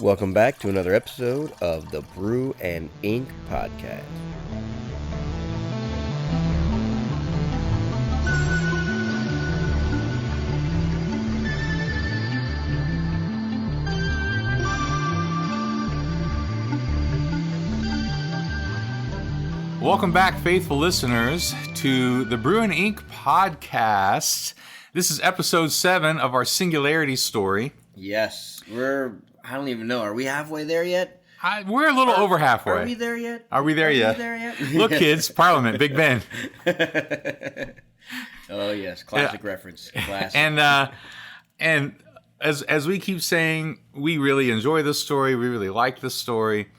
Welcome back to another episode of the Brew and Ink podcast. Welcome back, faithful listeners, to the Brew and Ink podcast. This is episode 7 of our Singularity story. Yes, I don't even know. Are we halfway there yet? We're a little over halfway. Are we there yet? Are we there yet? Look, kids, Parliament, Big Ben. Oh, yes. Classic reference. Classic. And as we keep saying, we really enjoy this story. We really like this story.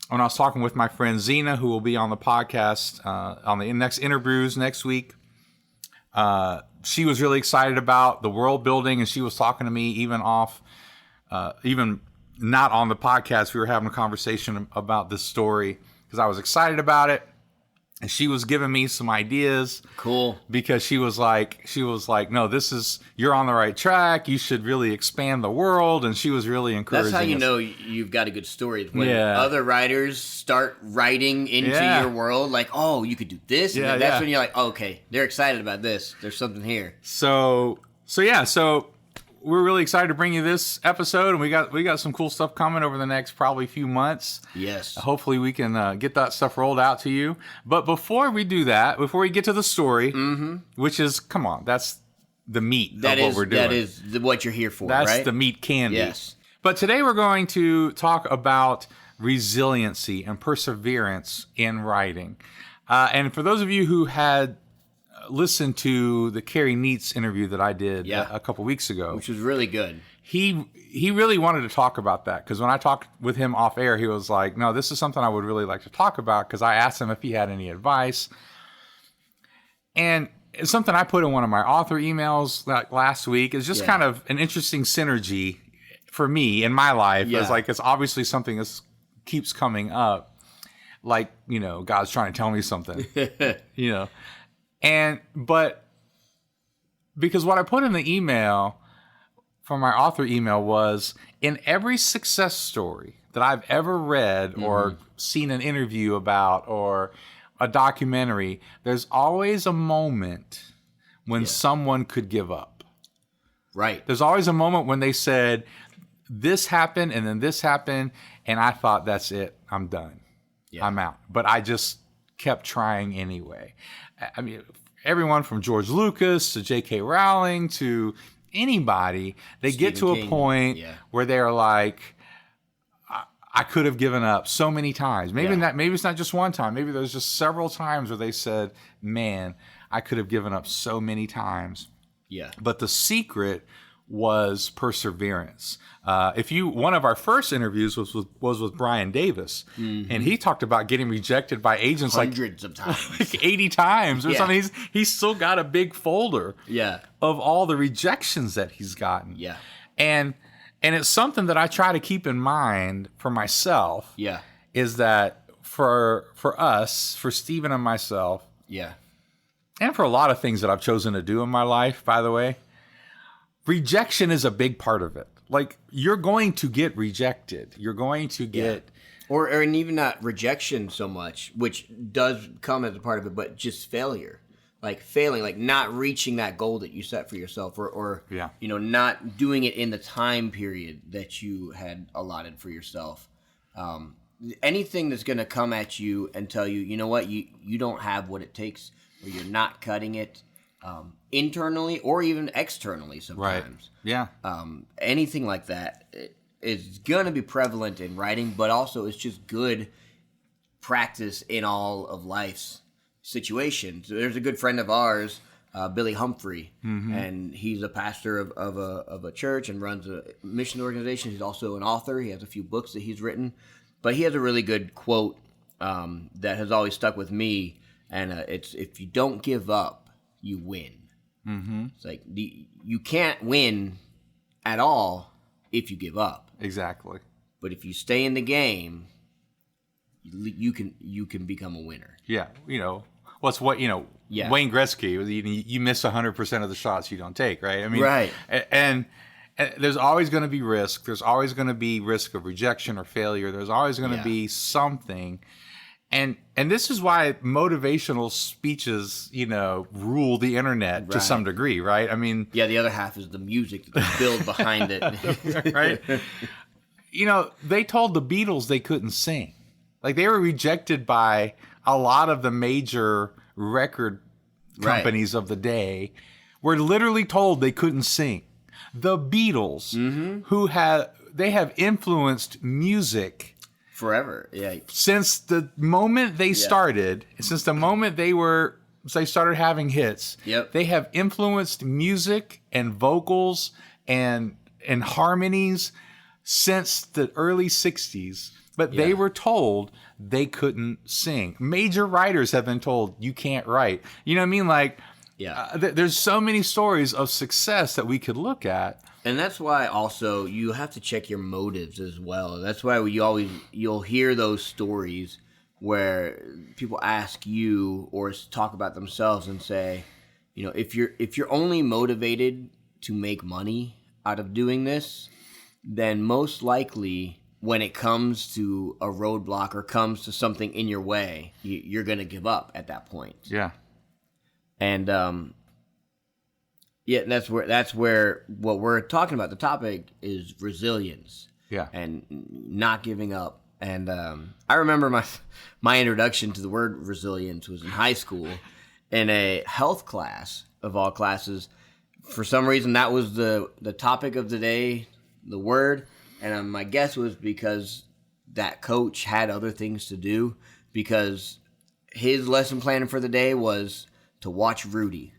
When I was talking with my friend Zena, who will be on the podcast on the next Interbrews next week, she was really excited about the world building, and she was talking to me even not on the podcast. We were having a conversation about this story because I was excited about it, and she was giving me some ideas. Cool. Because she was like, no, you're on the right track. You should really expand the world, and she was really encouraging. That's how you know you've got a good story. When other writers start writing into your world, like, oh, you could do this. And that's when you're like, oh, okay, they're excited about this. There's something here. So we're really excited to bring you this episode, and we got some cool stuff coming over the next probably few months. Yes. Hopefully we can get that stuff rolled out to you. But before we do that, before we get to the story, which is, come on, that's the meat of what we're doing. That is what you're here for, That's right? the meat candy. Yes. But today we're going to talk about resiliency and perseverance in writing. And for those of you who had listened to the Carrie Neitz interview that I did a couple weeks ago, which was really good. He really wanted to talk about that, because when I talked with him off air, he was like, no, this is something I would really like to talk about, because I asked him if he had any advice. And it's something I put in one of my author emails last week. It's just kind of an interesting synergy for me in my life. It's obviously something that keeps coming up, like, God's trying to tell me something, But because what I put in the email from my author email was, in every success story that I've ever read or seen an interview about or a documentary, there's always a moment when someone could give up. Right. There's always a moment when they said, this happened and then this happened, and I thought, that's it, I'm done. Yeah. I'm out. But I just kept trying anyway. I mean, everyone from George Lucas to J.K. Rowling to anybody, they get to a point where they're like, I could have given up so many times. Maybe it's not just one time. Maybe there's just several times where they said, man, I could have given up so many times. Yeah. But the secret was perseverance. One of our first interviews was with Brian Davis, and he talked about getting rejected by agents hundreds of times, like 80 times or something. He's still got a big folder of all the rejections that he's gotten. Yeah, and it's something that I try to keep in mind for myself. Yeah, is that for us, for Stephen and myself. Yeah, and for a lot of things that I've chosen to do in my life, by the way. Rejection is a big part of it. Like, you're going to get rejected. You're going to get... And even not rejection so much, which does come as a part of it, but just failure. Like failing, like not reaching that goal that you set for yourself, or not doing it in the time period that you had allotted for yourself. Anything that's going to come at you and tell you, you know what, you don't have what it takes, or you're not cutting it. Internally or even externally sometimes. Right. Yeah. Anything like that is going to be prevalent in writing, but also it's just good practice in all of life's situations. There's a good friend of ours, Billy Humphrey, and he's a pastor of a church and runs a mission organization. He's also an author. He has a few books that he's written, but he has a really good quote that has always stuck with me, and it's, if you don't give up, you win. It's like you can't win at all if you give up. Exactly. But if you stay in the game, you can become a winner. Yeah. Wayne Gretzky, you miss 100% of the shots you don't take, right? I mean, right. And there's always going to be risk. There's always going to be risk of rejection or failure. There's always going to be something. And this is why motivational speeches, rule the internet to some degree, right? I mean, the other half is the music that they build behind it, right? They told the Beatles they couldn't sing. Like, they were rejected by a lot of the major record companies of the day. Were literally told they couldn't sing. The Beatles, who have influenced music forever, since the moment they started, since the moment they started having hits. They have influenced music and vocals and harmonies since the early 60s. But they were told they couldn't sing. Major writers have been told you can't write. You know what I mean? Like, there's so many stories of success that we could look at. And that's why also you have to check your motives as well. That's why you'll hear those stories where people ask you or talk about themselves and say, if you're only motivated to make money out of doing this, then most likely when it comes to a roadblock or comes to something in your way, you're going to give up at that point. Yeah. And that's where what we're talking about. The topic is resilience. Yeah. And not giving up. And I remember my introduction to the word resilience was in high school in a health class of all classes. For some reason, that was the topic of the day, the word. And my guess was because that coach had other things to do, because his lesson plan for the day was to watch Rudy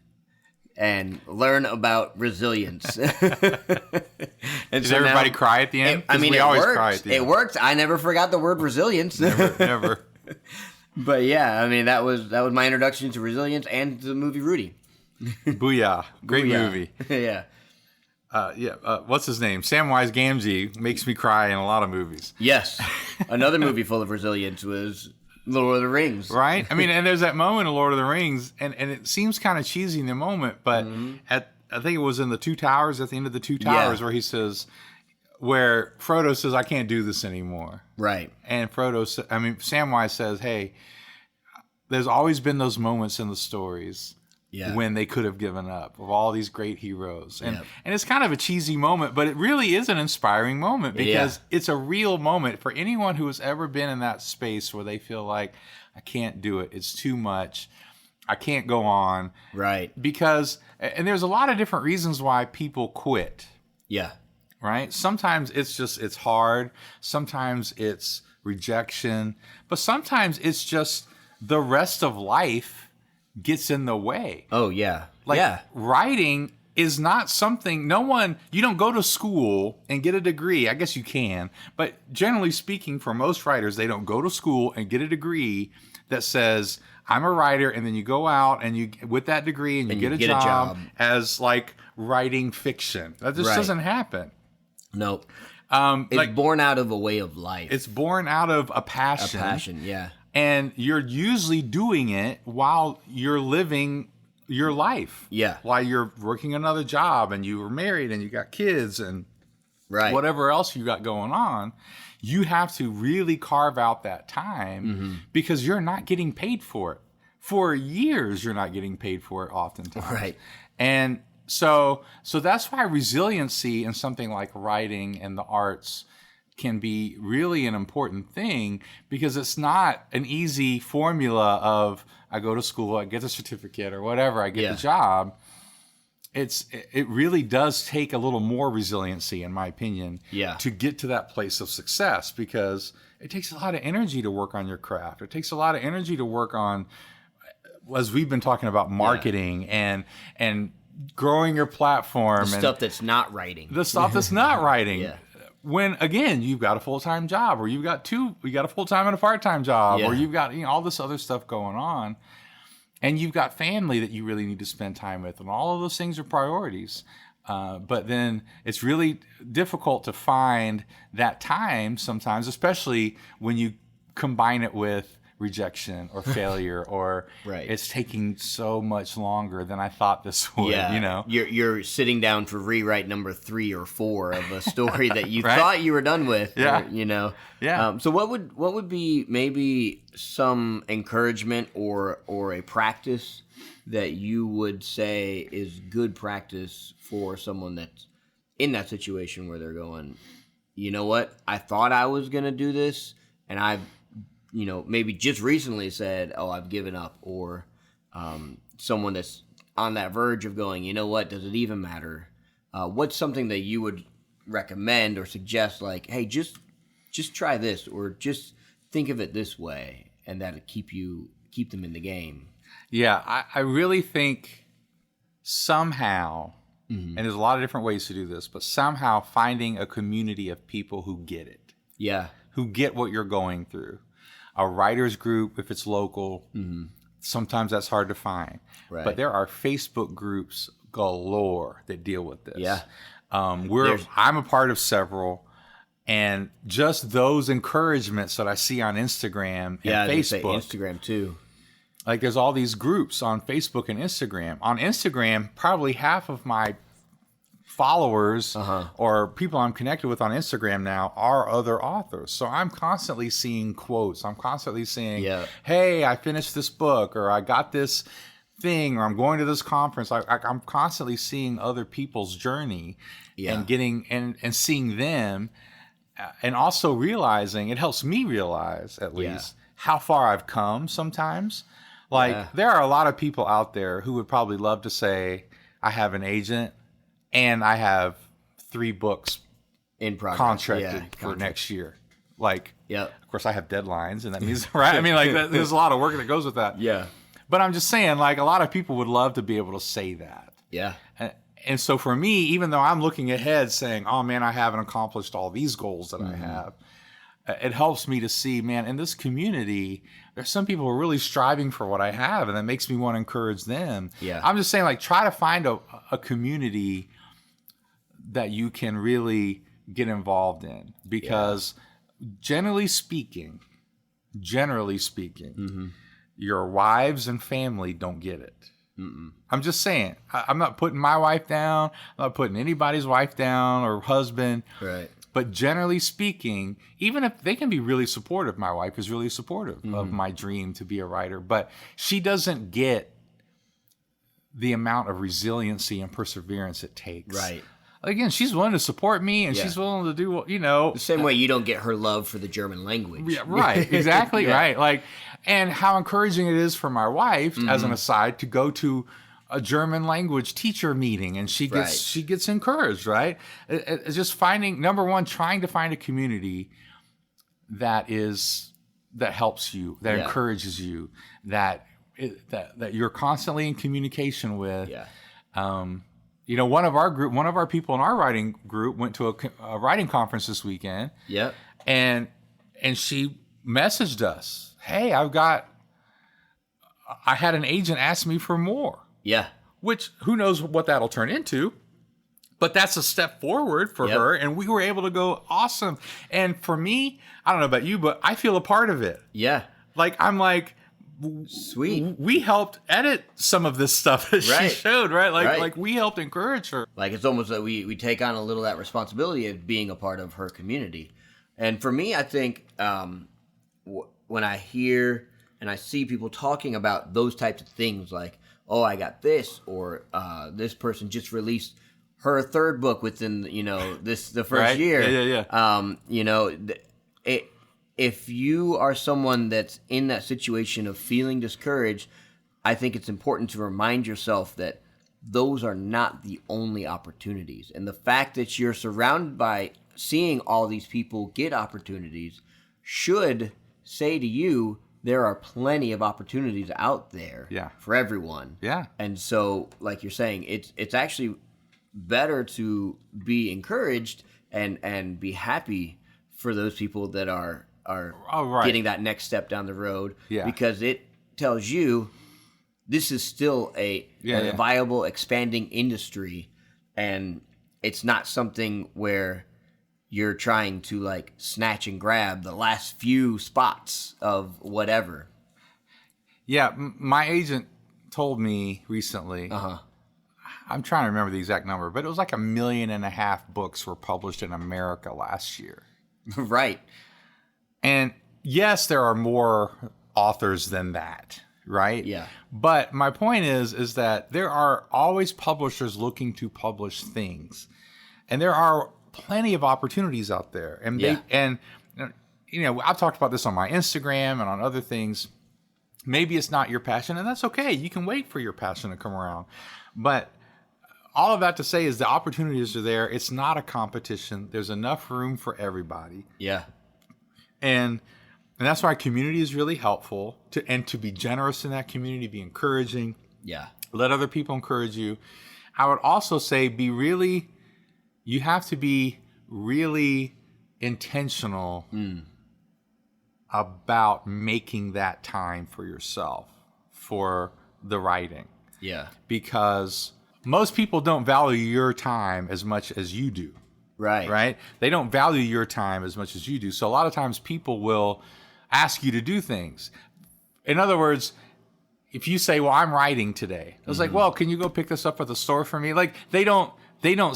and learn about resilience. And Did everybody cry at the end? We always worked. Cry at the end. It worked. I never forgot the word resilience. Never. But that was my introduction to resilience and to the movie Rudy. Booyah. Great movie. Yeah. What's his name? Samwise Gamgee makes me cry in a lot of movies. Yes. Another movie full of resilience was Lord of the Rings. Right? And there's that moment in Lord of the Rings, and it seems kind of cheesy in the moment, but I think it was in the Two Towers, at the end of the Two Towers, where where Frodo says, I can't do this anymore. Right. And Samwise says, hey, there's always been those moments in the stories when they could have given up, of all these great heroes. And it's kind of a cheesy moment, but it really is an inspiring moment, because it's a real moment for anyone who has ever been in that space where they feel like, I can't do it. It's too much. I can't go on. Right. And there's a lot of different reasons why people quit. Yeah. Right? Sometimes it's hard. Sometimes it's rejection. But sometimes it's just the rest of life gets in the way. Oh, yeah. Writing is not something, you don't go to school and get a degree. I guess you can. But generally speaking, for most writers, they don't go to school and get a degree that says, I'm a writer, and then you go out and you with that degree and you get a job as writing fiction. That just doesn't happen. Nope. It's born out of a way of life. It's born out of a passion. A passion, yeah. And you're usually doing it while you're living your life. Yeah. While you're working another job and you were married and you got kids and whatever else you got going on. You have to really carve out that time because you're not getting paid for it. For years, you're not getting paid for it oftentimes. Right. And so that's why resiliency in something like writing and the arts can be really an important thing, because it's not an easy formula of I go to school, I get a certificate or whatever, I get the job. It really does take a little more resiliency, in my opinion, to get to that place of success, because it takes a lot of energy to work on your craft. It takes a lot of energy to work on, as we've been talking about, marketing and growing your platform. The stuff that's not writing. The stuff that's not writing. When, again, you've got a full-time job, or you got a full-time and a part-time job, or you've got all this other stuff going on, and you've got family that you really need to spend time with, and all of those things are priorities. But then it's really difficult to find that time sometimes, especially when you combine it with rejection or failure, or Right. it's taking so much longer than I thought this would. Yeah, You know, you're sitting down for rewrite number 3 or 4 of a story that you Right? thought you were done with. Yeah. or, you know. Yeah. So what would be maybe some encouragement or a practice that you would say is good practice for someone that's in that situation where they're going, you know what, I thought I was gonna do this, and I've, maybe just recently said, oh, I've given up, or someone that's on that verge of going, you know what, does it even matter? What's something that you would recommend or suggest, like, hey, just try this, or just think of it this way, and that'll keep them in the game? Yeah, I really think somehow, and there's a lot of different ways to do this, but somehow finding a community of people who get it. Yeah. Who get what you're going through. A writer's group, if it's local, sometimes that's hard to find. Right. But there are Facebook groups galore that deal with this. Yeah. I'm a part of several, and just those encouragements that I see on Instagram and they say Facebook. Instagram too. Like, there's all these groups on Facebook and Instagram. On Instagram, probably half of my followers or people I'm connected with on Instagram now are other authors. So I'm constantly seeing quotes. I'm constantly seeing, hey, I finished this book, or I got this thing, or I'm going to this conference. I'm constantly seeing other people's journey and getting and seeing them, and also realizing, it helps me realize at least how far I've come sometimes. Like, there are a lot of people out there who would probably love to say, I have an agent and I have 3 books in progress, contracted for next year. Like, of course, I have deadlines, and that means, right? I mean, like, there's a lot of work that goes with that. Yeah. But I'm just saying, like, a lot of people would love to be able to say that. Yeah. And so for me, even though I'm looking ahead saying, oh, man, I haven't accomplished all these goals that I have, it helps me to see, man, in this community, there's some people who are really striving for what I have, and that makes me want to encourage them. Yeah. I'm just saying, like, try to find a community that you can really get involved in, because generally speaking, your wives and family don't get it. I'm just saying, I'm not putting my wife down. I'm not putting anybody's wife down or husband. Right. But generally speaking, even if they can be really supportive, my wife is really supportive of my dream to be a writer, but she doesn't get the amount of resiliency and perseverance it takes. Right. Again, she's willing to support me, and she's willing to do, the same way you don't get her love for the German language. Yeah, right. Exactly. Right. Like, and how encouraging it is for my wife, as an aside, to go to a German language teacher meeting, and she gets encouraged. Right. It's just finding, number one, trying to find a community that helps you, that encourages you, that you're constantly in communication with. Yeah. One of our people in our writing group went to a writing conference this weekend. Yep. And she messaged us, hey, I had an agent ask me for more. Yeah. Which, who knows what that'll turn into, but that's a step forward for her. And we were able to go, awesome. And for me, I don't know about you, but I feel a part of it. Yeah. Like, I'm like, sweet. We helped edit some of this stuff that she showed, right? Like we helped encourage her. Like, it's almost like we take on a little of that responsibility of being a part of her community. And for me, I think when I hear and I see people talking about those types of things, like, oh, I got this, or this person just released her 3rd book within the first year. If you are someone that's in that situation of feeling discouraged, I think it's important to remind yourself that those are not the only opportunities. And the fact that you're surrounded by seeing all these people get opportunities should say to you, there are plenty of opportunities out there for everyone. Yeah. And so, like you're saying, it's actually better to be encouraged and be happy for those people that are getting that next step down the road, because it tells you this is still a viable, expanding industry, and it's not something where you're trying to like snatch and grab the last few spots of whatever. Yeah, my agent told me recently, I'm trying to remember the exact number, but it was like 1.5 million books were published in America last year. Right. And yes, there are more authors than that, right? Yeah. But my point is that there are always publishers looking to publish things. And there are plenty of opportunities out there. And I've talked about this on my Instagram and on other things. Maybe it's not your passion, and that's okay. You can wait for your passion to come around. But all of that to say is the opportunities are there. It's not a competition. There's enough room for everybody. Yeah. And that's why community is really helpful, to be generous in that community, be encouraging. Yeah. Let other people encourage you. I would also say you have to be really intentional about making that time for yourself, for the writing. Yeah. Because most people don't value your time as much as you do. Right. Right? They don't value your time as much as you do. So a lot of times people will ask you to do things. In other words, if you say, well, I'm writing today. I was like, well, can you go pick this up at the store for me? Like, they don't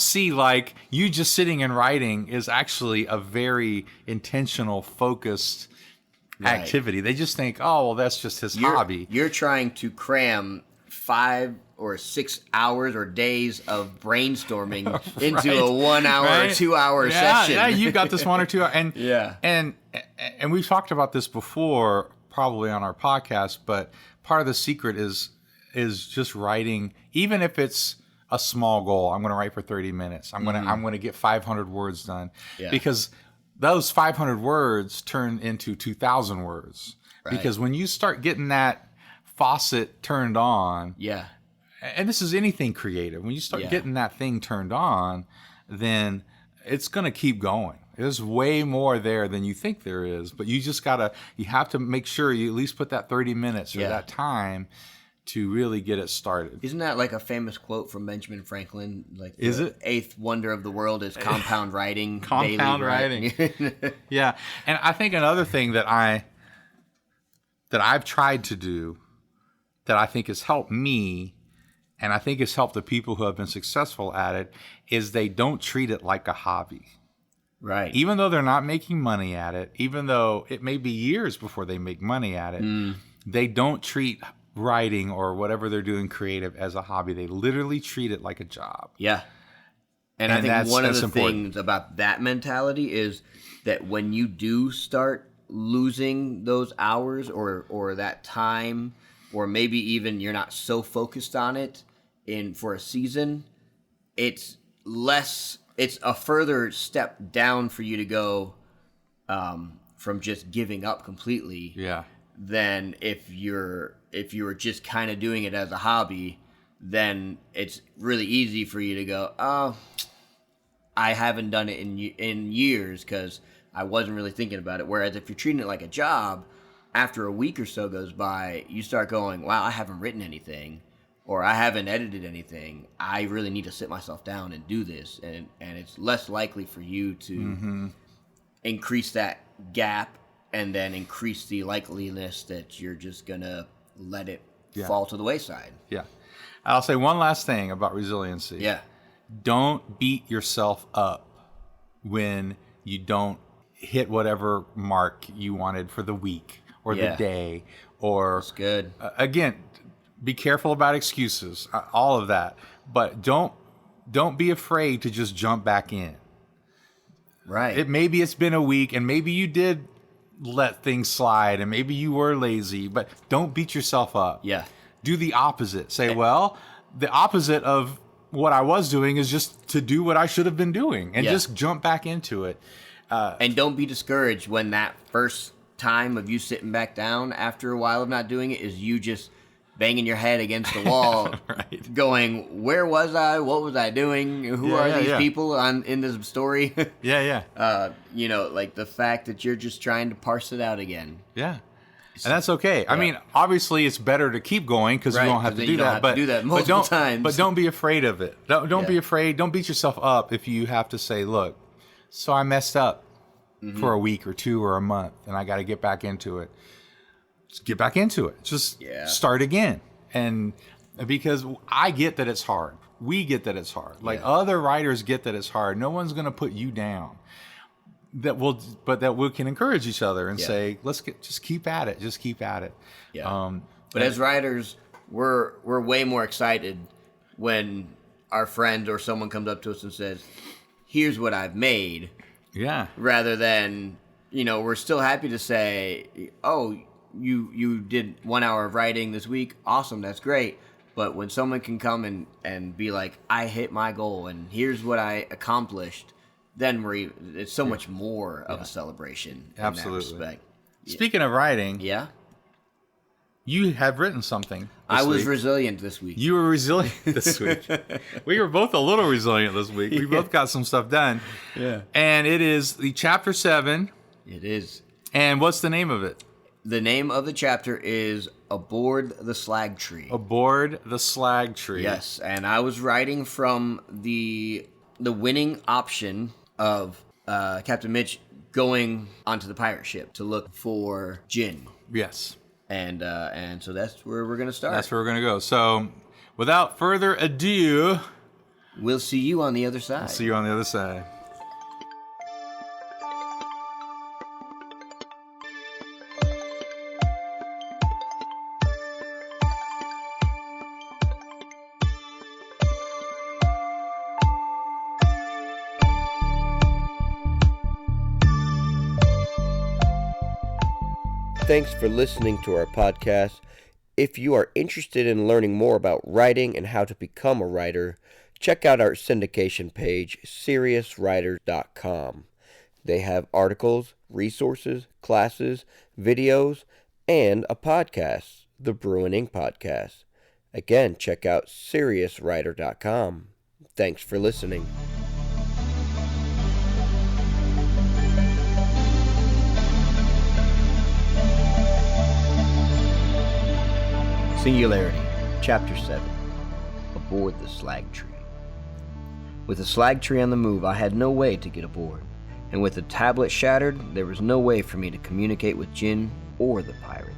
see like you just sitting and writing is actually a very intentional, focused activity. They just think, oh, well, that's just his hobby. You're trying to cram 5 or 6 hours or days of brainstorming into a 1 hour or 2 hour session. Yeah, you got this 1 or 2 hours. And and we've talked about this before, probably on our podcast, but part of the secret is just writing, even if it's a small goal. I'm going to write for 30 minutes. I'm going to get 500 words done, because those 500 words turn into 2,000 words. Right. Because when you start getting that faucet turned on, and this is anything creative, when you start getting that thing turned on, then it's going to keep going. There's way more there than you think there is, but you have to make sure you at least put that 30 minutes or that time to really get it started. Isn't that like a famous quote from Benjamin Franklin? Like, is it? 8th wonder of the world is compound writing. Compound writing. Yeah. And I think another thing that I've tried to do that I think has helped me, and I think has helped the people who have been successful at it, is they don't treat it like a hobby. Right. Even though they're not making money at it, even though it may be years before they make money at it, they don't treat writing or whatever they're doing creative as a hobby. They literally treat it like a job. Yeah. And I think one of the things about that mentality is that when you do start losing those hours or that time, or maybe even you're not so focused on it for a season, it's a further step down for you to go from just giving up completely. Yeah. Than if you were just kind of doing it as a hobby, then it's really easy for you to go, oh, I haven't done it in years because I wasn't really thinking about it. Whereas if you're treating it like a job, after a week or so goes by, you start going, wow, I haven't written anything, or I haven't edited anything. I really need to sit myself down and do this. And it's less likely for you to increase that gap and then increase the likeliness that you're just going to let it fall to the wayside. Yeah. I'll say one last thing about resiliency. Yeah. Don't beat yourself up when you don't hit whatever mark you wanted for the week or the day. Or that's good. Again, be careful about excuses, all of that. But don't be afraid to just jump back in. Right. Maybe it's been a week and maybe you did let things slide and maybe you were lazy, but don't beat yourself up. Yeah. Do the opposite. Say, well, the opposite of what I was doing is just to do what I should have been doing and just jump back into it. And don't be discouraged when that first time of you sitting back down after a while of not doing it is you just banging your head against the wall, going, where was I? What was I doing? Who are these people in this story? Like the fact that you're just trying to parse it out again. Yeah. And that's okay. Yeah. I mean, obviously it's better to keep going because you don't have to do that. But don't be afraid of it. Don't be afraid. Don't beat yourself up if you have to say, look, So I messed up for a week or 2 or a month, and I got to get back into it. Just get back into it. Just start again. And because I get that it's hard. We get that it's hard. Like other writers get that it's hard. No one's going to put you down. But we can encourage each other and say, just keep at it. Just keep at it. Yeah. But as writers, we're way more excited when our friend or someone comes up to us and says, here's what I've made. Yeah. Rather than, we're still happy to say, oh, you did 1 hour of writing this week. Awesome. That's great. But when someone can come and be like, I hit my goal and here's what I accomplished, then it's so much more of a celebration. Absolutely. In that respect. Speaking of writing. Yeah. You have written something. I was resilient this week. You were resilient this week. We were both a little resilient this week. We both got some stuff done. Yeah. And it is the chapter 7. It is. And what's the name of it? The name of the chapter is Aboard the Slagtree. Aboard the Slagtree. Yes, and I was writing from the winning option of Captain Mitch going onto the pirate ship to look for Jin. Yes. And so that's where we're going to start. That's where we're going to go. So, without further ado, we'll see you on the other side. See you on the other side. Thanks for listening to our podcast. If you are interested in learning more about writing and how to become a writer, check out our syndication page, SeriousWriter.com. They have articles, resources, classes, videos, and a podcast, the Brew and Ink Podcast. Again, check out SeriousWriter.com. Thanks for listening. Singularity, Chapter 7, Aboard the Slagtree. With the Slagtree on the move, I had no way to get aboard, and with the tablet shattered, there was no way for me to communicate with Jin or the pirates.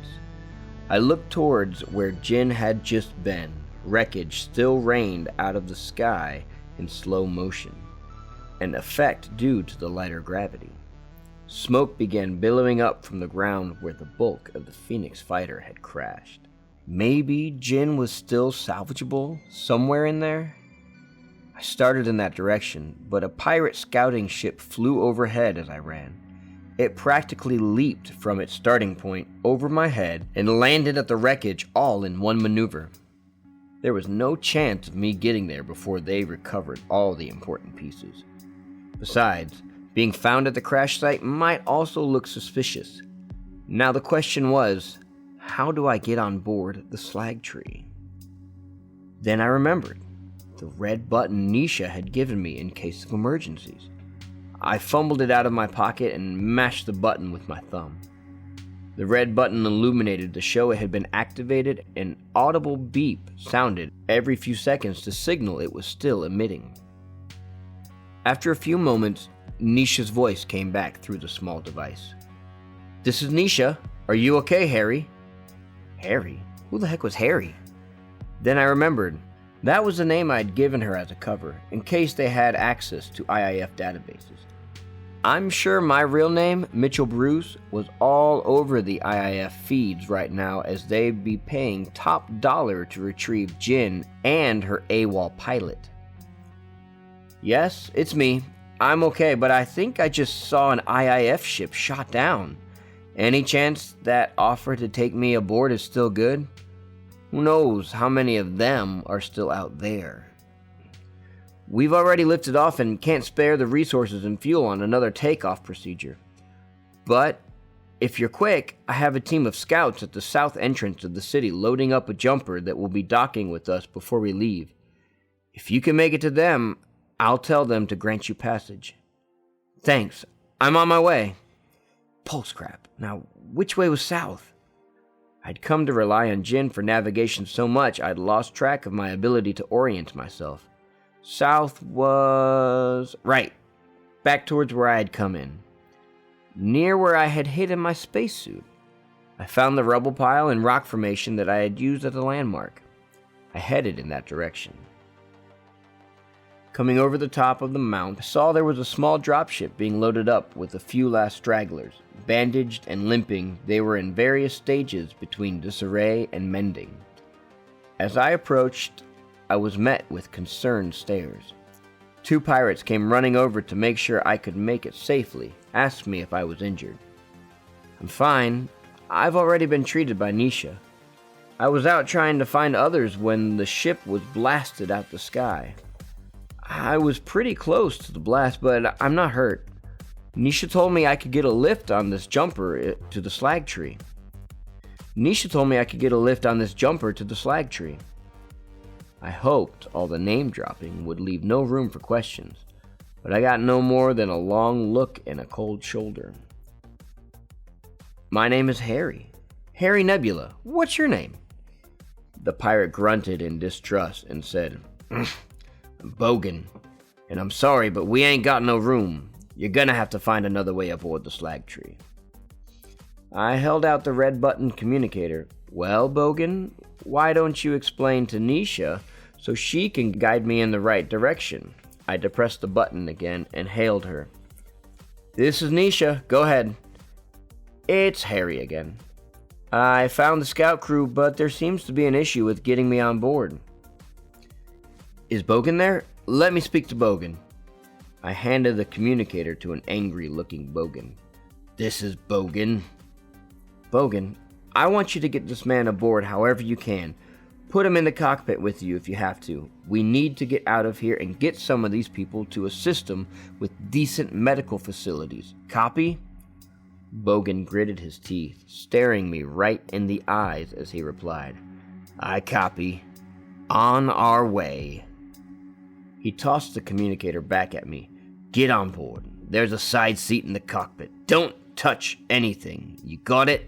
I looked towards where Jin had just been. Wreckage still rained out of the sky in slow motion, an effect due to the lighter gravity. Smoke began billowing up from the ground where the bulk of the Phoenix fighter had crashed. Maybe Jin was still salvageable somewhere in there? I started in that direction, but a pirate scouting ship flew overhead as I ran. It practically leaped from its starting point over my head and landed at the wreckage all in one maneuver. There was no chance of me getting there before they recovered all the important pieces. Besides, being found at the crash site might also look suspicious. Now the question was, how do I get on board the Slagtree? Then I remembered the red button Nisha had given me in case of emergencies. I fumbled it out of my pocket and mashed the button with my thumb. The red button illuminated to show it had been activated. An audible beep sounded every few seconds to signal it was still emitting. After a few moments, Nisha's voice came back through the small device. "This is Nisha. Are you okay, Harry?" Harry? Who the heck was Harry? Then I remembered. That was the name I'd given her as a cover, in case they had access to IIF databases. I'm sure my real name, Mitchell Bruce, was all over the IIF feeds right now, as they'd be paying top dollar to retrieve Jin and her AWOL pilot. "Yes, it's me. I'm okay, but I think I just saw an IIF ship shot down. Any chance that offer to take me aboard is still good? Who knows how many of them are still out there? We've already lifted off and can't spare the resources and fuel on another takeoff procedure. But if you're quick, I have a team of scouts at the south entrance of the city loading up a jumper that will be docking with us before we leave. If you can make it to them, I'll tell them to grant you passage. Thanks. I'm on my way." Pulse crap. Now, which way was south? I'd come to rely on Jin for navigation so much I'd lost track of my ability to orient myself. South was... right. back towards where I had come in, near where I had hidden my spacesuit. I found the rubble pile and rock formation that I had used as a landmark. I headed in that direction. Coming over the top of the mount, I saw there was a small dropship being loaded up with a few last stragglers. Bandaged and limping, they were in various stages between disarray and mending. As I approached, I was met with concerned stares. 2 pirates came running over to make sure I could make it safely, asked me if I was injured. I'm fine. I've already been treated by Nisha. I was out trying to find others when the ship was blasted out the sky. I was pretty close to the blast, but I'm not hurt. Nisha told me I could get a lift on this jumper to the Slagtree. I hoped all the name dropping would leave no room for questions, but I got no more than a long look and a cold shoulder. My name is Harry. Harry Nebula. What's your name? The pirate grunted in distrust and said, I'm Bogan, and I'm sorry, but we ain't got no room. You're gonna have to find another way aboard the Slagtree. I held out the red-buttoned communicator. Well, Bogan, why don't you explain to Nisha so she can guide me in the right direction? I depressed the button again and hailed her. This is Nisha. Go ahead. It's Harry again. I found the scout crew, but there seems to be an issue with getting me on board. Is Bogan there? Let me speak to Bogan. I handed the communicator to an angry-looking Bogan. This is Bogan. Bogan, I want you to get this man aboard however you can. Put him in the cockpit with you if you have to. We need to get out of here and get some of these people to a system with decent medical facilities. Copy? Bogan gritted his teeth, staring me right in the eyes as he replied, I copy. On our way. He tossed the communicator back at me. Get on board. There's a side seat in the cockpit. Don't touch anything. You got it?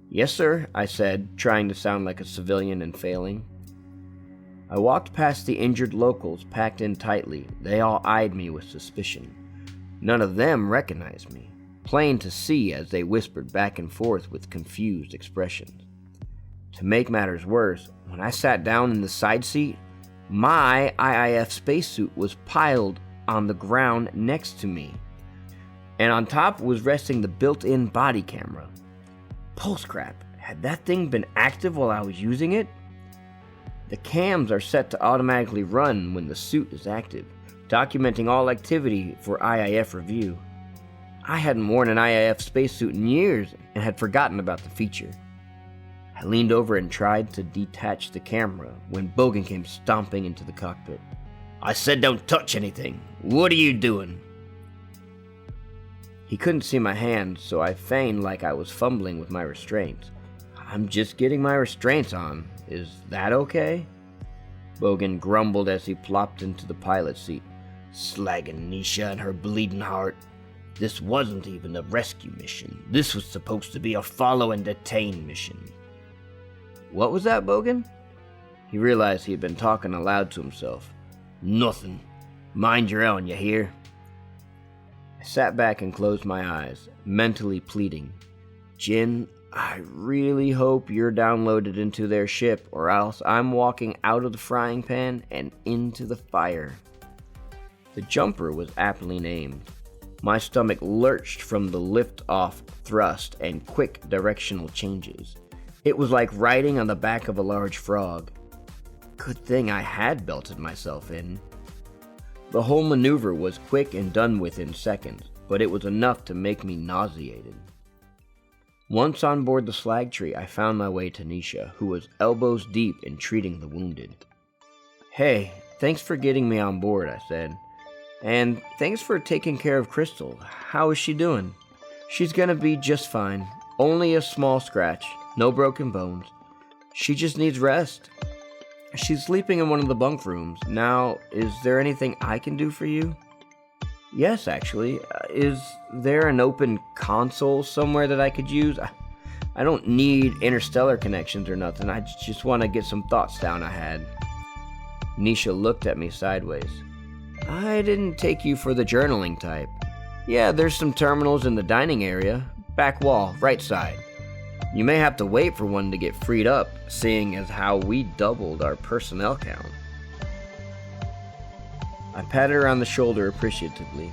Yes, sir, I said, trying to sound like a civilian and failing. I walked past the injured locals packed in tightly. They all eyed me with suspicion. None of them recognized me, plain to see as they whispered back and forth with confused expressions. To make matters worse, when I sat down in the side seat, my IIF spacesuit was piled on the ground next to me, and on top was resting the built-in body camera. Pulse crap, had that thing been active while I was using it? The cams are set to automatically run when the suit is active, documenting all activity for IIF review. I hadn't worn an IIF spacesuit in years and had forgotten about the feature. I leaned over and tried to detach the camera when Bogan came stomping into the cockpit. I said don't touch anything. What are you doing? He couldn't see my hand, so I feigned like I was fumbling with my restraints. I'm just getting my restraints on. Is that okay? Bogan grumbled as he plopped into the pilot seat. Slagging Nisha and her bleeding heart. This wasn't even a rescue mission. This was supposed to be a follow and detain mission. What was that, Bogan? He realized he had been talking aloud to himself. Nothing. Mind your own, you hear? I sat back and closed my eyes, mentally pleading. Jin, I really hope you're downloaded into their ship, or else I'm walking out of the frying pan and into the fire. The jumper was aptly named. My stomach lurched from the lift-off thrust and quick directional changes. It was like riding on the back of a large frog. Good thing I had belted myself in. The whole maneuver was quick and done within seconds, but it was enough to make me nauseated. Once on board the Slagtree, I found my way to Nisha, who was elbows deep in treating the wounded. Hey, thanks for getting me on board, I said. And thanks for taking care of Crystal. How is she doing? She's gonna be just fine. Only a small scratch, no broken bones. She just needs rest. She's sleeping in one of the bunk rooms. Now, is there anything I can do for you? Yes, actually. Is there an open console somewhere that I could use? I don't need interstellar connections or nothing. I just want to get some thoughts down I had. Nisha looked at me sideways. I didn't take you for the journaling type. Yeah, there's some terminals in the dining area. Back wall, right side. You may have to wait for one to get freed up, seeing as how we doubled our personnel count. I patted her on the shoulder appreciatively.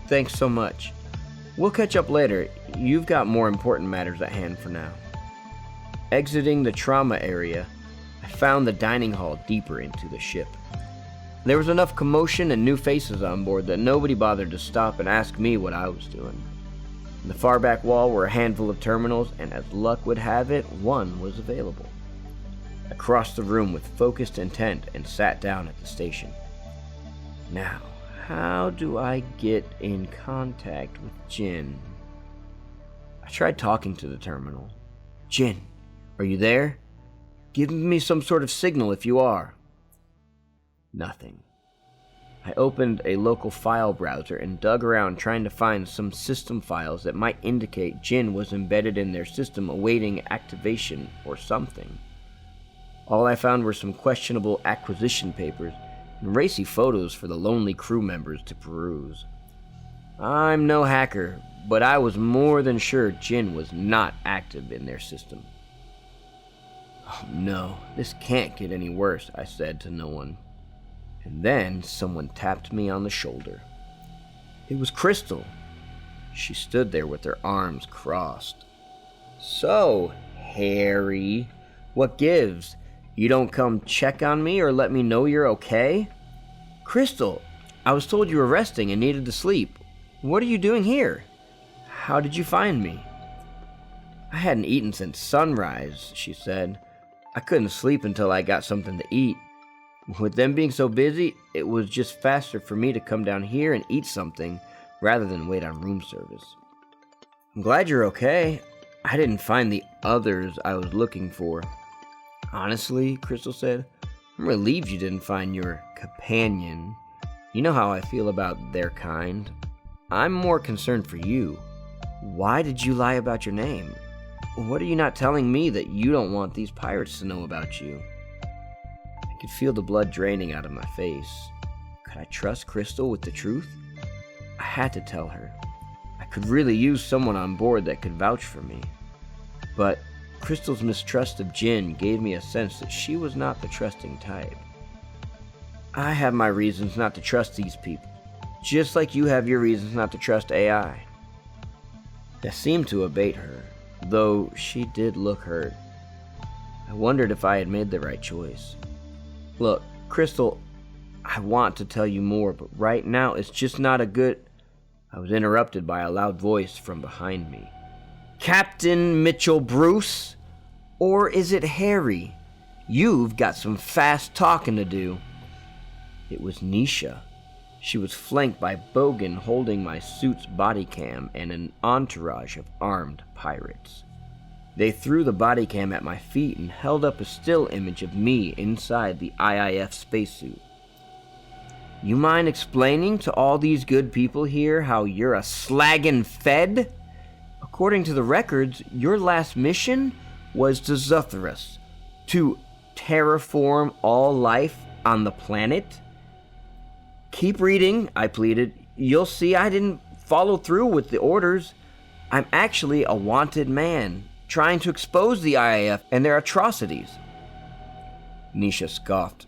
Thanks so much. We'll catch up later. You've got more important matters at hand for now. Exiting the trauma area, I found the dining hall deeper into the ship. There was enough commotion and new faces on board that nobody bothered to stop and ask me what I was doing. In the far back wall were a handful of terminals, and as luck would have it, one was available. I crossed the room with focused intent and sat down at the station. Now, how do I get in contact with Jin? I tried talking to the terminal. Jin, are you there? Give me some sort of signal if you are. Nothing. I opened a local file browser and dug around trying to find some system files that might indicate Jin was embedded in their system awaiting activation or something. All I found were some questionable acquisition papers and racy photos for the lonely crew members to peruse. I'm no hacker, but I was more than sure Jin was not active in their system. Oh no, this can't get any worse, I said to no one. And then someone tapped me on the shoulder. It was Crystal. She stood there with her arms crossed. So, Harry, what gives? You don't come check on me or let me know you're okay? Crystal, I was told you were resting and needed to sleep. What are you doing here? How did you find me? I hadn't eaten since sunrise, she said. I couldn't sleep until I got something to eat. With them being so busy, it was just faster for me to come down here and eat something rather than wait on room service. I'm glad you're okay. I didn't find the others I was looking for. Honestly, Crystal said, I'm relieved you didn't find your companion. You know how I feel about their kind. I'm more concerned for you. Why did you lie about your name? What are you not telling me that you don't want these pirates to know about you? I could feel the blood draining out of my face. Could I trust Crystal with the truth? I had to tell her. I could really use someone on board that could vouch for me. But Crystal's mistrust of Jin gave me a sense that she was not the trusting type. I have my reasons not to trust these people, just like you have your reasons not to trust AI. That seemed to abate her, though she did look hurt. I wondered if I had made the right choice. Look, Crystal, I want to tell you more, but right now it's just not a good... I was interrupted by a loud voice from behind me. Captain Mitchell Bruce? Or is it Harry? You've got some fast talking to do. It was Nisha. She was flanked by Bogan holding my suit's body cam and an entourage of armed pirates. They threw the body cam at my feet and held up a still image of me inside the IIF spacesuit. You mind explaining to all these good people here how you're a slaggin' Fed? According to the records, your last mission was to Zutherus, to terraform all life on the planet? Keep reading, I pleaded. You'll see I didn't follow through with the orders. I'm actually a wanted man, trying to expose the IIF and their atrocities. Nisha scoffed.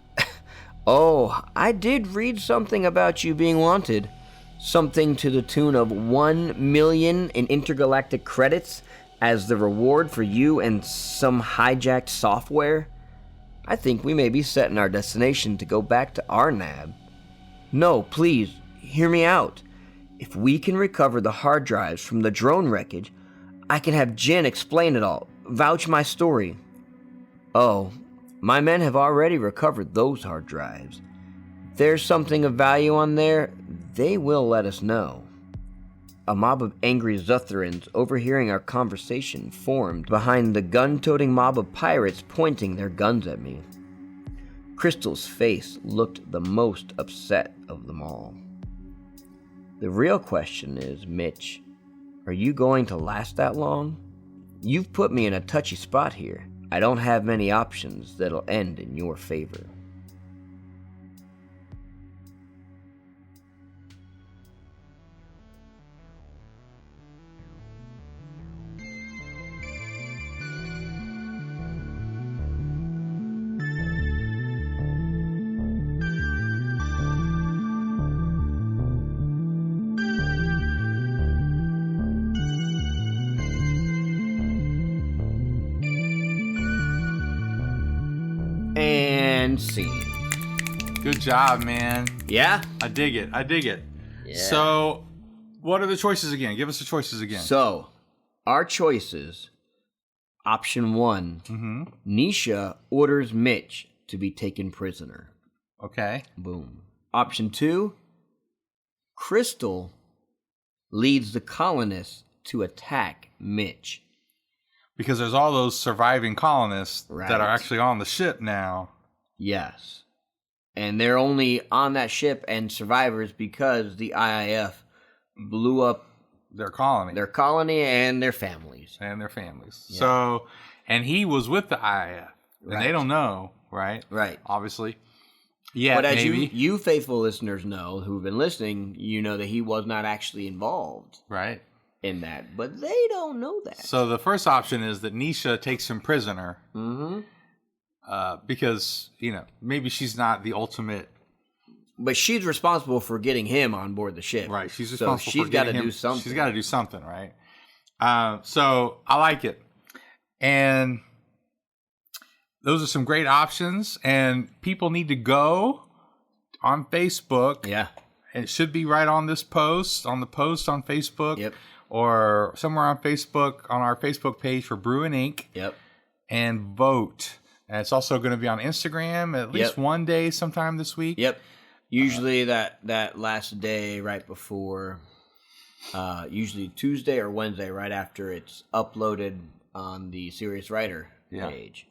Oh, I did read something about you being wanted. Something to the tune of 1 million in intergalactic credits as the reward for you and some hijacked software. I think we may be setting our destination to go back to Arnab. No, please, hear me out. If we can recover the hard drives from the drone wreckage, I can have Jin explain it all, vouch my story. Oh, my men have already recovered those hard drives. If there's something of value on there, they will let us know. A mob of angry Zutherans overhearing our conversation formed behind the gun-toting mob of pirates pointing their guns at me. Crystal's face looked the most upset of them all. The real question is, Mitch, are you going to last that long? You've put me in a touchy spot here. I don't have many options that'll end in your favor. and scene. Good job, man. Yeah? I dig it. Yeah. So, what are the choices again? Give us the choices again. So, our choices, option 1, Nisha orders Mitch to be taken prisoner. Okay. Boom. Option 2, Crystal leads the colonists to attack Mitch. Because there's all those surviving colonists Right. that are actually on the ship now. Yes. And they're only on that ship and survivors because the IIF blew up Their colony. their colony and their families. And their families. Yeah. So, and he was with the IIF. And Right. they don't know, right? Right. Obviously. Yeah, But as maybe. you faithful listeners know, who've been listening, you know that he was not actually involved Right. in that. But they don't know that. So the first option is that Nisha takes him prisoner. Mm-hmm. Because, maybe she's not the ultimate. But she's responsible for getting him on board the ship. Right. She's So responsible she's for got getting to him. do something. She's got to do something, right? So I like it. And those are some great options. And people need to go on Facebook. Yeah. And it should be right on this post, on Facebook. Yep. Or somewhere on Facebook, on our Facebook page for Brew and Ink. Yep. And vote. And it's also going to be on Instagram at least one day sometime this week. Yep. Usually that last day right before, usually Tuesday or Wednesday right after it's uploaded on the Serious Writer page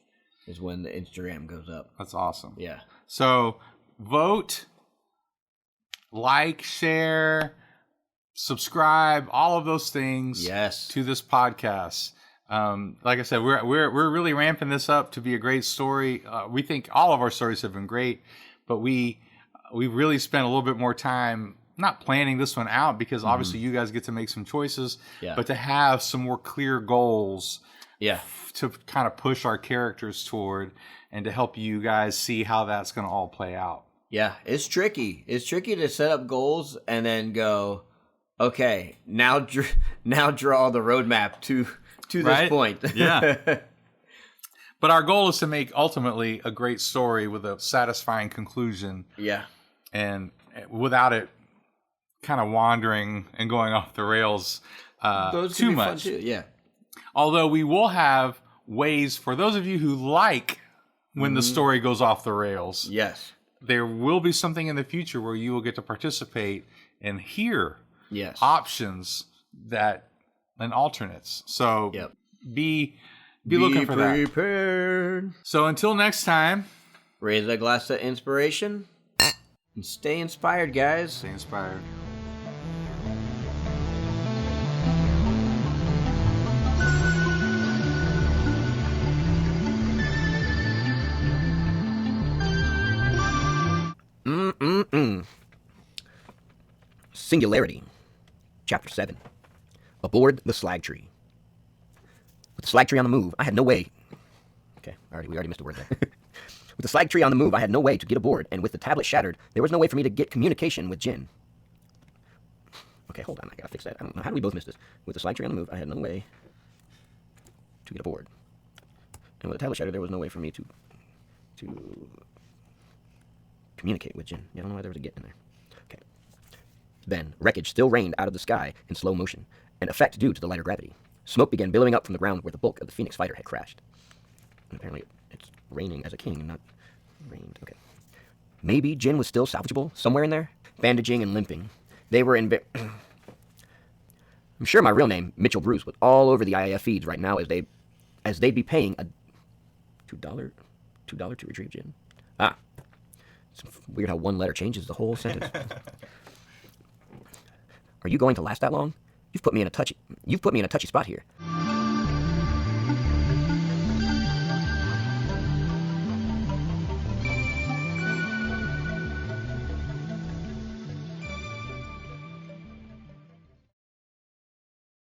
is when the Instagram goes up. That's awesome. Yeah. So vote, like, share, subscribe, all of those things to this podcast. Like I said, we're really ramping this up to be a great story. We think all of our stories have been great, but we really spent a little bit more time not planning this one out because obviously you guys get to make some choices, but to have some more clear goals to kind of push our characters toward and to help you guys see how that's going to all play out. Yeah, it's tricky. It's tricky to set up goals and then go, okay, now draw the roadmap to this point. Yeah. But our goal is to make ultimately a great story with a satisfying conclusion. Yeah. And without it kind of wandering and going off the rails too much. Fun too. Yeah. Although we will have ways for those of you who like when the story goes off the rails. Yes. There will be something in the future where you will get to participate and hear options and alternates. So be looking for that. Be prepared. So until next time, raise that glass of inspiration and stay inspired, guys. Stay inspired. Singularity, Chapter 7. Aboard the Slagtree. With the Slagtree on the move, I had no way... Okay, we already missed a word there. With the Slagtree on the move, I had no way to get aboard, and with the tablet shattered, there was no way for me to get communication with Jin. Okay, hold on, I gotta fix that. I don't know, how do we both miss this? With the Slagtree on the move, I had no way to get aboard. And with the tablet shattered, there was no way for me to communicate with Jin. Yeah, I don't know why there was a get in there. Okay. Then, wreckage still rained out of the sky in slow motion, an effect due to the lighter gravity. Smoke began billowing up from the ground where the bulk of the Phoenix fighter had crashed. And apparently it's raining as a king, not rained. Okay. Maybe Jin was still salvageable somewhere in there? Bandaging and limping. They were in... I'm sure my real name, Mitchell Bruce, was all over the IAF feeds right now as they'd be paying a $2 to retrieve Jin. It's weird how one letter changes the whole sentence. Are you going to last that long? You've put me in a touchy spot here.